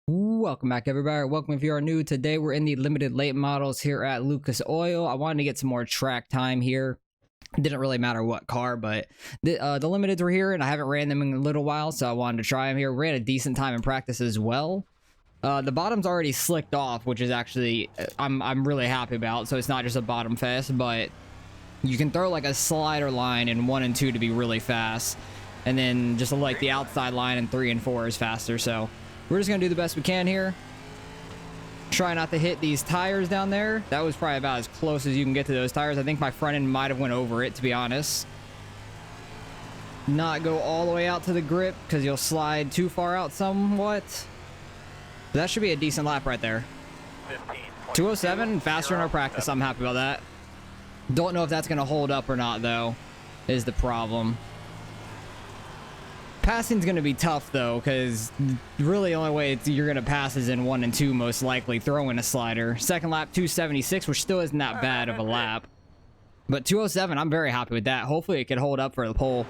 Welcome back, everybody. Welcome if you are new. Today we're in the limited late models here at Lucas Oil. I wanted to get some more track time here. It didn't really matter what car, but the limiteds were here and I haven't ran them in a little while, so I wanted to try them here. Ran a decent time in practice as well. The bottom's already slicked off, which is actually I'm really happy about, so it's not just a bottom fest, but you can throw like a slider line in 1 and 2 to be really fast, and then just like the outside line in 3 and 4 is faster. So we're just gonna do the best we can here. Try not to hit these tires down there. That was probably about as close as you can get to those tires. I think my front end might have went over it, to be honest. Not go all the way out to the grip because you'll slide too far out somewhat. That should be a decent lap right there. 207, faster in our practice. I'm happy about that. Don't know if that's going to hold up or not, though, is the problem. Passing's going to be tough, though, because really the only way you're going to pass is in 1 and 2, most likely, throwing a slider. Second lap, 276, which still isn't that bad of a lap. But 207, I'm very happy with that. Hopefully it can hold up for the pole.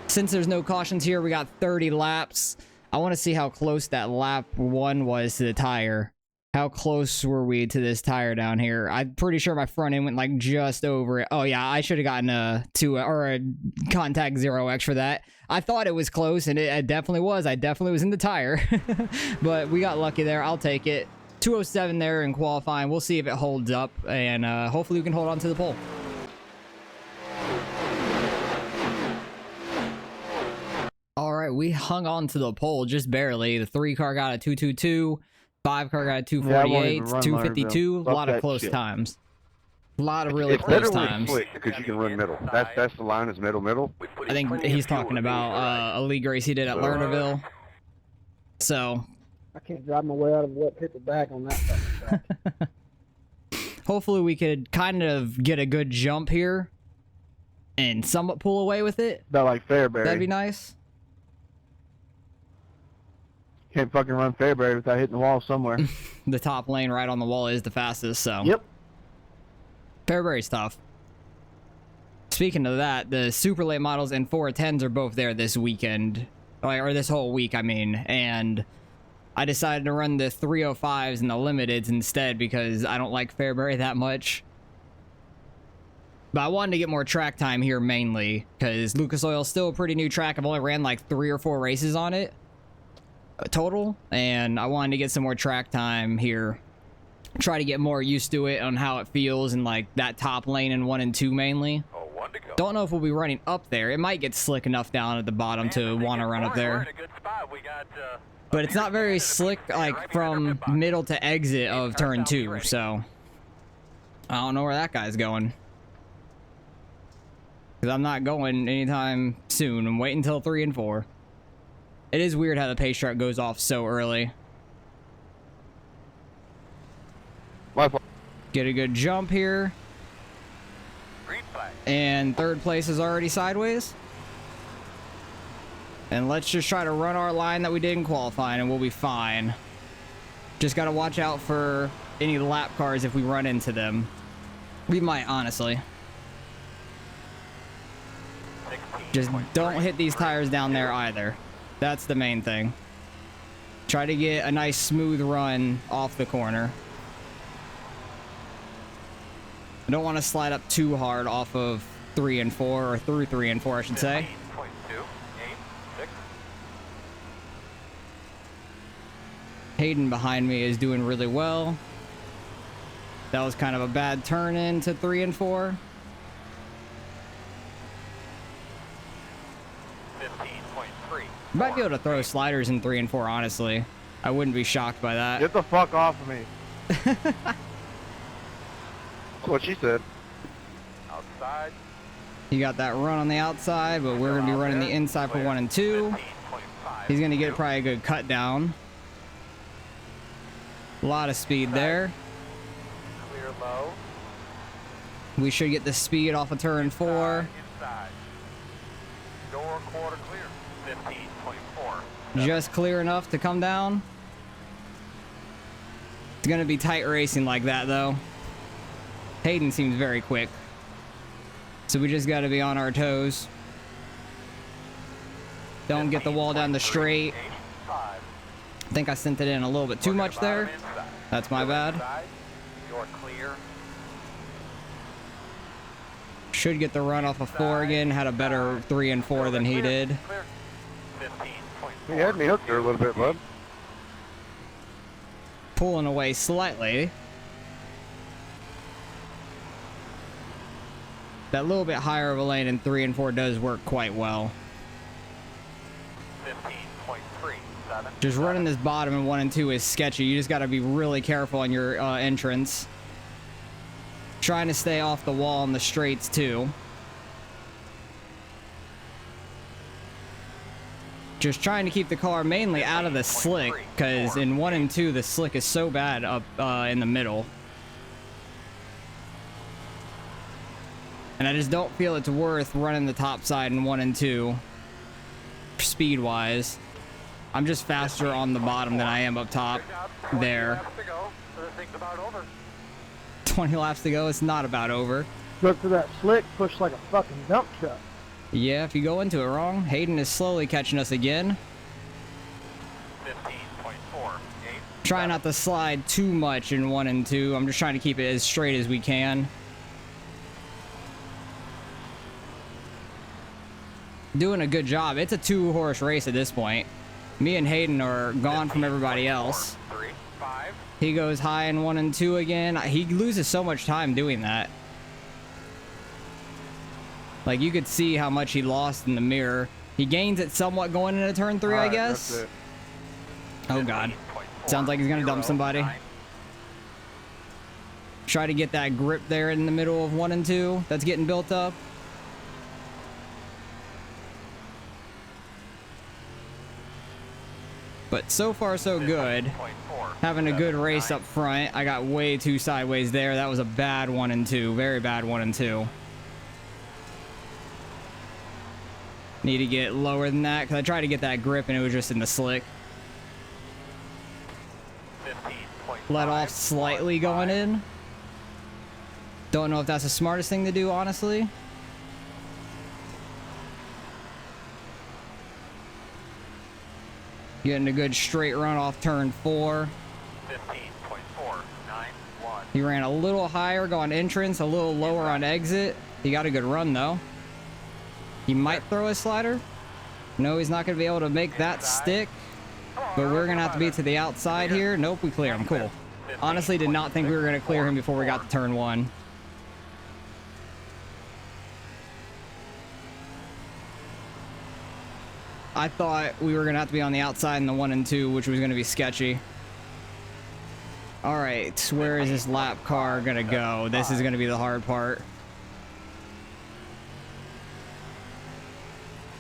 Since there's no cautions here, we got 30 laps. I want to see how close that lap 1 was to the tire. How close were we to this tire down here? I'm pretty sure my front end went like just over it. Oh yeah, I should have gotten a contact 0x for that. I thought it was close, and it definitely was. I definitely was in the tire. But we got lucky there. I'll take it. 207 there in qualifying. We'll see if it holds up, and hopefully we can hold on to the pole. All right, we hung on to the pole just barely. The 3 car got a 222. 5 car got a 248, 252, a lot of close times. A lot of really close times. Because you can run middle. That's the line is middle. I think he's talking about a league race he did at Lernerville. So I can't drive my way out of wet paper bag on that track. Hopefully we could kind of get a good jump here and somewhat pull away with it. About like Fairbury. That'd be nice. Can't fucking run Fairbury without hitting the wall somewhere. The top lane right on the wall is the fastest, so. Yep. Fairbury's tough. Speaking of that, the super late models and 410s are both there this weekend. Or this whole week, I mean. And I decided to run the 305s and the limiteds instead because I don't like Fairbury that much. But I wanted to get more track time here mainly because Lucas Oil is still a pretty new track. I've only ran like 3 or 4 races on it total, and I wanted to get some more track time here. Try to get more used to it on how it feels in like that top lane in 1 and 2 mainly. Don't know if we'll be running up there. It might get slick enough down at the bottom to want to run up there. But it's not very slick like from middle to exit of turn 2, so I don't know where that guy's going. Because I'm not going anytime soon. I'm waiting until 3 and 4. It is weird how the pace truck goes off so early. Get a good jump here. And 3rd place is already sideways. And let's just try to run our line that we did in qualifying and we'll be fine. Just gotta watch out for any lap cars if we run into them. We might, honestly. Just don't hit these tires down there either. That's the main thing. Try to get a nice smooth run off the corner. I don't want to slide up too hard off of 3 and 4, or through 3 and 4, I should say. Hayden behind me is doing really well. That was kind of a bad turn into 3 and 4. Might be able to throw sliders in 3 and 4, honestly. I wouldn't be shocked by that. Get the fuck off of me. That's what she said. Outside. You got that run on the outside, but we're going to be running the inside for 1 and 2. He's going to get probably a good cut down. A lot of speed there. Clear low. We should get the speed off of turn 4. Inside. Door quarter clear. 15.4. Just clear enough to come down. It's going to be tight racing like that, though. Hayden seems very quick. So we just got to be on our toes. Don't get the wall down the straight. think I sent it in a little bit too much there. That's my bad. You're clear. Should get the run off of 4 again. Had a better 3 and 4 than he did. Clear. 15.4. He had me hooked there a little bit, bud. Pulling away slightly. That little bit higher of a lane in 3 and 4 does work quite well. 15.37. Just running this bottom in 1 and 2 is sketchy. You just got to be really careful on your entrance. Trying to stay off the wall in the straights too. Just trying to keep the car mainly out of the slick, because in 1 and 2 the slick is so bad up in the middle. And I just don't feel it's worth running the top side in 1 and 2 speed wise. I'm just faster on the bottom than I am up top there. 20 laps to go, it's not about over. Look for that slick, push like a fucking dump truck. Yeah, if you go into it wrong. Hayden is slowly catching us again. 15.48. Try not to slide too much in 1 and 2. I'm just trying to keep it as straight as we can. Doing a good job. It's a 2-horse race at this point. Me and Hayden are gone from everybody else. 3, 5. He goes high in 1 and 2 again. He loses so much time doing that. Like, you could see how much he lost in the mirror. He gains it somewhat going into turn 3, I guess. That's it. Oh, God. Sounds like he's going to dump somebody. Try to get that grip there in the middle of 1 and 2 that's getting built up. But so far, so good. Having a good race up front. I got way too sideways there. That was a bad 1 and 2. Very bad 1 and 2. Need to get lower than that, because I tried to get that grip and it was just in the slick. Let off slightly going in. Don't know if that's the smartest thing to do, honestly. Getting a good straight run off turn 4. 15.491. He ran a little higher going entrance, a little lower on exit. He got a good run though. He might throw a slider. No, he's not going to be able to make that stick. But we're going to have to be to the outside here. Nope, we clear him. Cool. Honestly, did not think we were going to clear him before we got to turn 1. I thought we were going to have to be on the outside in the 1 and 2, which was going to be sketchy. All right, where is this lap car going to go? This is going to be the hard part.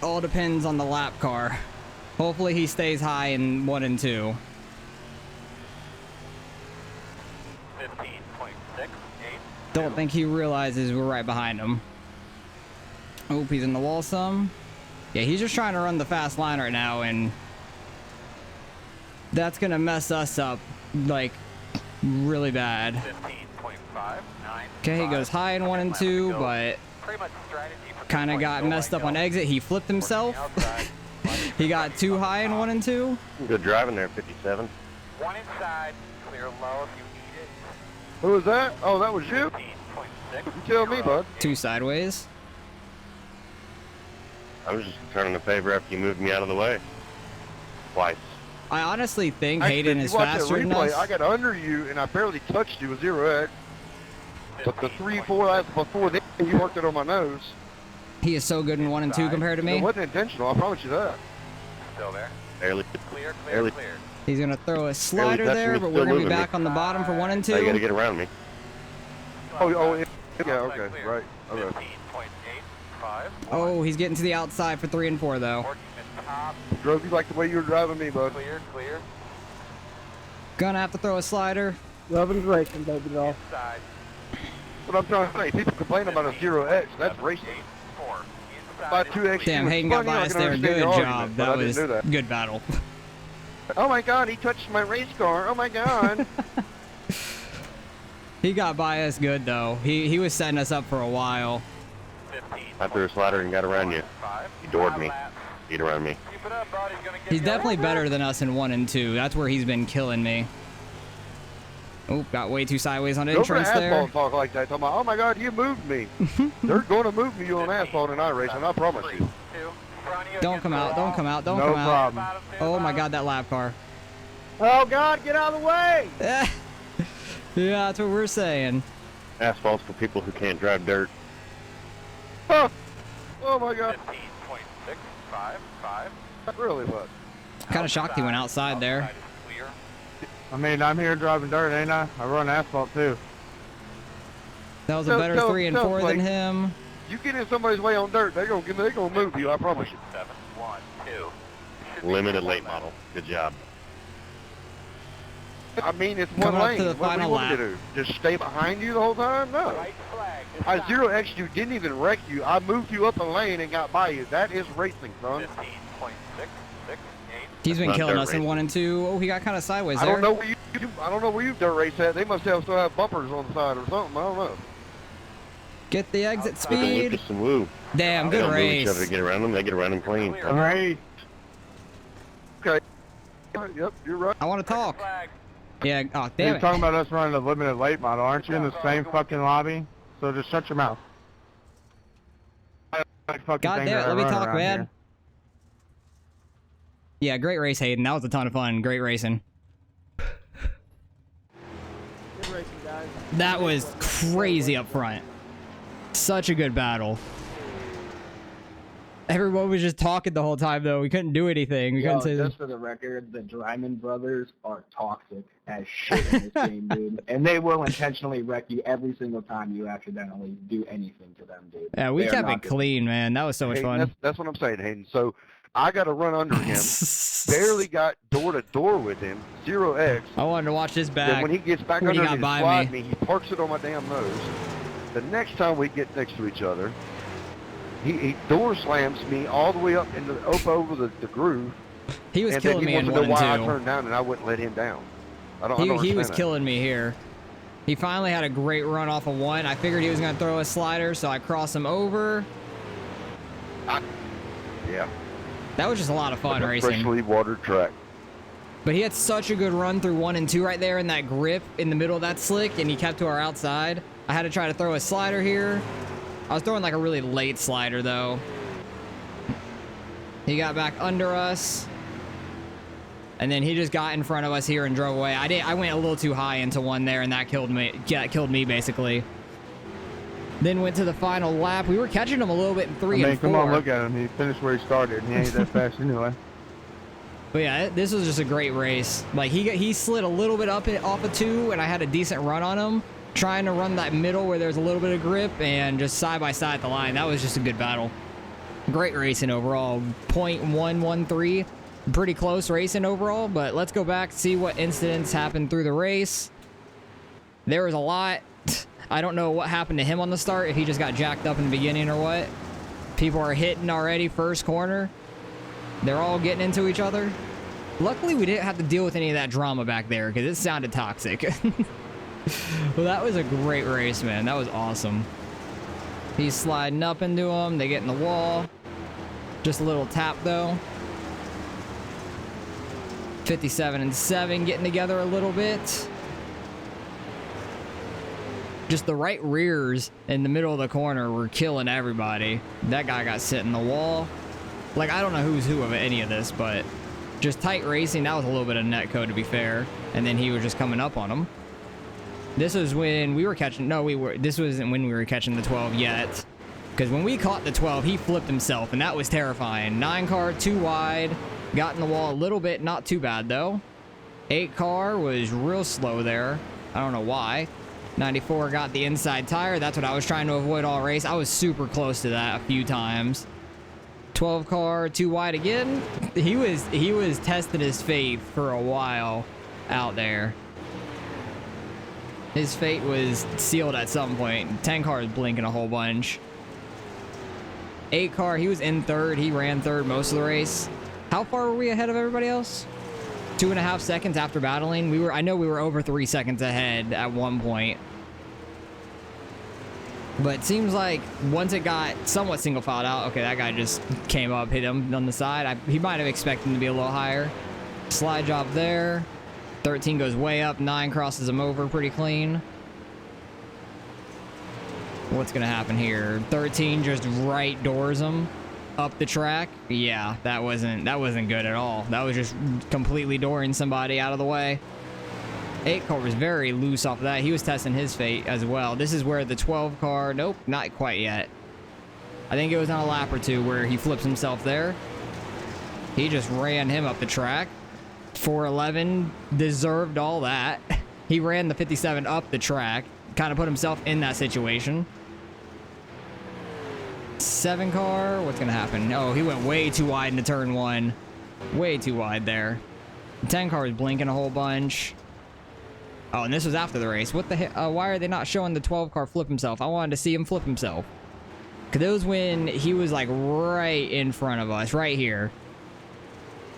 All depends on the lap car. Hopefully he stays high in 1 and 2. 15.68. Don't think he realizes we're right behind him. Oop, he's in the wall some. Yeah, he's just trying to run the fast line right now, and that's gonna mess us up, like, really bad. 15.595. Okay, he goes high in 1 and 2, but kind of got messed up on exit. He flipped himself. He got too high in 1 and 2. Good driving there, 57. 1 inside, clear low if you need it. Who was that? Oh, that was you? 15.6. You tell me, bud. 2 sideways. I was just turning a favor after you moved me out of the way. Twice. I honestly think Actually, Hayden if is you watch that faster than replay, us. I got under you and I barely touched you with 0x. But the 3-4 laps before then, you worked it on my nose. He is so good in 1 and 2 compared to It me. wasn't intentional, I promise you that. Still there. Barely. Clear, clear, Barely. clear. He's gonna throw a slider touching there, me, but still we're gonna be moving me. back on the bottom for 1 and Now you gotta 2. get around me. Oh, yeah, okay, Outside clear. right. Okay. 15.851. Oh, he's getting to the outside for 3 and 4 though. Working at top. Drove you like the way you were driving me, bud. Clear, clear. Gonna have to throw a slider. Lovin's racing, baby doll. Inside. What I'm trying to say, people complain about a 0x, that's racing. 4. By Inside. 2x, Damn, Hayden got by us there. Good job. That was good battle. Oh my god, he touched my race car. Oh my god. He got by us good though. He was setting us up for a while. I threw a slider and got around you. You doored me. speed around me. Keep it up, bud. He's gonna get He's you. definitely better than us in 1 and 2. That's where he's been killing me. Oh, got way too sideways on Go for entrance there. asphalt talk like that. Talking about, oh my God, you moved me. They're going to move you on asphalt in iRacing, I promise you. 2. Front of you Don't against come the out, don't wall. come out, don't No come out. problem. Bottom, two, Oh my bottom. God, that lap car. Oh God, get out of the way! Yeah, that's what we're saying. Asphalt's for people who can't drive dirt. Huh. Oh my God. 15.655. Really, bud? Kind of shocked he went outside there. Outside is clear. I mean, I'm here driving dirt, ain't I? I run asphalt too. That was a Tell- better tell- 3 and tell 4 than Blake. him. You get in somebody's way on dirt, they're gonna move you, I promise you. 7, 1, 2. Should be Limited one late lap. model. Good job. I mean, it's one Coming up lane. to the What do you final want me lap. to do? Just stay behind you the whole time? No. Right flag. is I down. 0X you, didn't even wreck you. I moved you up a lane and got by you. That is racing, son. 15.668. He's been not killing dirt us in racing. 1 and 2. Oh, he got kind of sideways I there. don't know where I don't know where you dirt race at. They must still have bumpers on the side or something. I don't know. Get the exit Give them speed. Lucas some woo. Damn, They good don't move each other race. to get around them. They get around them clean. Clear. All right. Okay. Yep, you're right. I want to talk. Flag. Yeah, oh, You're damn it. talking about us running a limited late model. Aren't you in the same fucking lobby? So just shut your mouth. God damn it, let me talk, man. Yeah, great race, Hayden. That was a ton of fun. Great racing. Good racing, guys. That was crazy up front. Such a good battle. Everyone was just talking the whole time, though. We couldn't do anything. We Yo, couldn't say. just for the record, the Dryman brothers are toxic as shit in this game, dude. And they will intentionally wreck you every single time you accidentally do anything to them, dude. Yeah, we They are kept not it good. clean, man. That was so much Hayden, fun. that's what I'm saying, Hayden. So I got to run under him. Barely got door to door with him. 0X. I wanted to watch this Then back. when he gets back when he under got me to by slide me. me, he parks it on my damn nose. The next time we get next to each other, he door slams me all the way up over the groove. He was And then killing he me in wants to 1 know why I and 2. turned down and I wouldn't let him down. I don't He understand was that. killing me here. He finally had a great run off of 1. I figured he was going to throw a slider, so I crossed him over. Yeah. That was just a lot of fun Like a racing. freshly watered track. But he had such a good run through 1 and 2 right there in that grip in the middle of that slick, and he kept to our outside. I had to try to throw a slider here. I was throwing like a really late slider, though. He got back under us. And then he just got in front of us here and drove away. I went a little too high into 1 there, and that killed me. Yeah, it killed me, basically. Then went to the final lap. We were catching him a little bit in 3 and 4. Come on, look at him. He finished where he started. He ain't that fast anyway. But yeah, this was just a great race. Like he slid a little bit off of 2, and I had a decent run on him, trying to run that middle where there's a little bit of grip, and just side by side at the line. That was just a good battle. Great racing overall. 0.113, pretty close racing overall. But let's go back, see what incidents happened through the race. There was a lot. I don't know what happened to him on the start, if he just got jacked up in the beginning or what. People are hitting already first corner. They're all getting into each other. Luckily, we didn't have to deal with any of that drama back there because it sounded toxic. Well, that was a great race, man. That was awesome. He's sliding up into him. They get in the wall. Just a little tap, though. 57 and 7 getting together a little bit. Just the right rears in the middle of the corner were killing everybody. That guy got sit in the wall. Like, I don't know who's who of any of this, but just tight racing. That was a little bit of netcode, to be fair. And then he was just coming up on him. This was when we were catching... No, this wasn't when we were catching the 12 yet. Because when we caught the 12, he flipped himself, and that was terrifying. 9 car, too wide. Got in the wall a little bit. Not too bad, though. 8 car was real slow there. I don't know why. 94 got the inside tire. That's what I was trying to avoid all race. I was super close to that a few times. 12 car, too wide again. He was testing his fate for a while out there. His fate was sealed at some point. 10 car is blinking a whole bunch. 8 car, he was in 3rd. He ran 3rd most of the race. How far were we ahead of everybody else? 2.5 seconds after battling. I know we were over 3 seconds ahead at one point. But it seems like once it got somewhat single filed out, okay, that guy just came up, hit him on the side. He might have expected him to be a little higher. Slide job there. 13 goes way up. 9 crosses him over pretty clean. What's going to happen here? 13 just right doors him up the track. Yeah, that wasn't good at all. That was just completely dooring somebody out of the way. 8 car was very loose off of that. He was testing his fate as well. This is where the 12 car, nope, not quite yet. I think it was on a lap or two where he flips himself there. He just ran him up the track. 411 deserved all that. He ran the 57 up the track, kind of put himself in that situation. 7 car, what's gonna happen? Oh, he went way too wide into turn 1. Way too wide there. 10 car was blinking a whole bunch. Oh, and this was after the race. What the hell? Why are they not showing the 12 car flip himself? I wanted to see him flip himself. Because it was when he was like right in front of us, right here.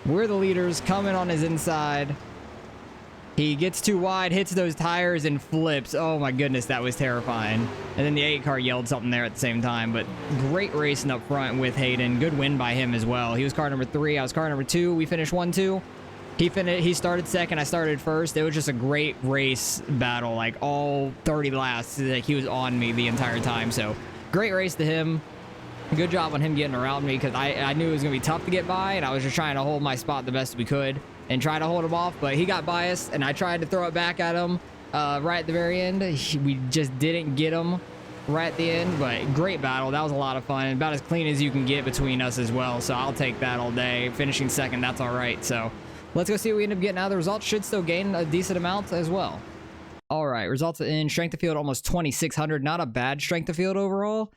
We're the leaders, coming on his inside. He gets too wide, hits those tires, and flips. Oh my goodness, that was terrifying. And then the 8 car yelled something there at the same time. But great racing up front with Hayden. Good win by him as well. He was car number 3. I was car number 2. We finished 1-2. He started second, I started first. It was just a great race battle, like all 30 laps. Like he was on me the entire time. So great race to him. Good job on him getting around me, because I knew it was gonna be tough to get by, and I was just trying to hold my spot the best we could and try to hold him off. But he got biased, and I tried to throw it back at him right at the very end. We just didn't get him right at the end. But great battle. That was a lot of fun, and about as clean as you can get between us as well. So I'll take that all day. Finishing second, that's all right. So let's go see what we end up getting out of the results. Should still gain a decent amount as well. All right, results in strength of field, almost 2,600. Not a bad strength of field overall.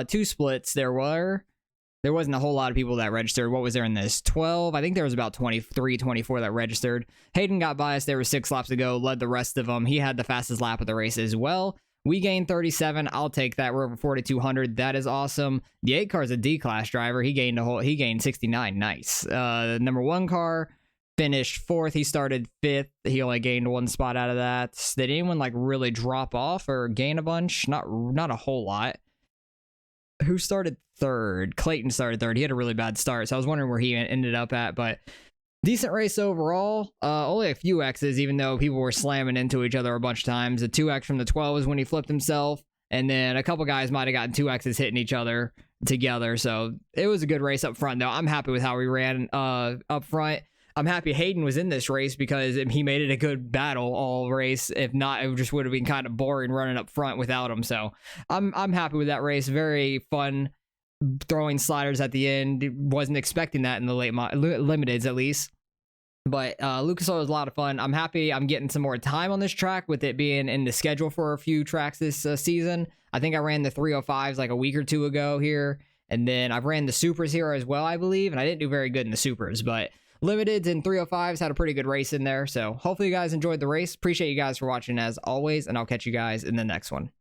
2 splits there wasn't a whole lot of people that registered. What was there in this? 12. I think there was about 23, 24 that registered. Hayden got biased. There were 6 laps to go. Led the rest of them. He had the fastest lap of the race as well. We gained 37. I'll take that. We're over 4,200. That is awesome. The 8 car is a D-class driver. He gained 69. Nice. The number 1 car finished 4th. He started 5th. He only gained 1 spot out of that. Did anyone like really drop off or gain a bunch? Not a whole lot. Who started 3rd? Clayton started 3rd. He had a really bad start, so I was wondering where he ended up at, but decent race overall. Only a few X's, even though people were slamming into each other a bunch of times. The 2X from the 12 was when he flipped himself, and then a couple guys might have gotten 2X's hitting each other together, so it was a good race up front, though. I'm happy with how we ran up front. I'm happy Hayden was in this race because he made it a good battle all race. If not, it just would have been kind of boring running up front without him. So I'm happy with that race. Very fun throwing sliders at the end. Wasn't expecting that in the limiteds at least. But Lucas Oil was a lot of fun. I'm happy I'm getting some more time on this track with it being in the schedule for a few tracks this season. I think I ran the 305s like a week or 2 ago here. And then I've ran the Supers here as well, I believe. And I didn't do very good in the Supers, but limiteds and 305s had a pretty good race in there. So hopefully you guys enjoyed the race. Appreciate you guys for watching as always, and I'll catch you guys in the next one.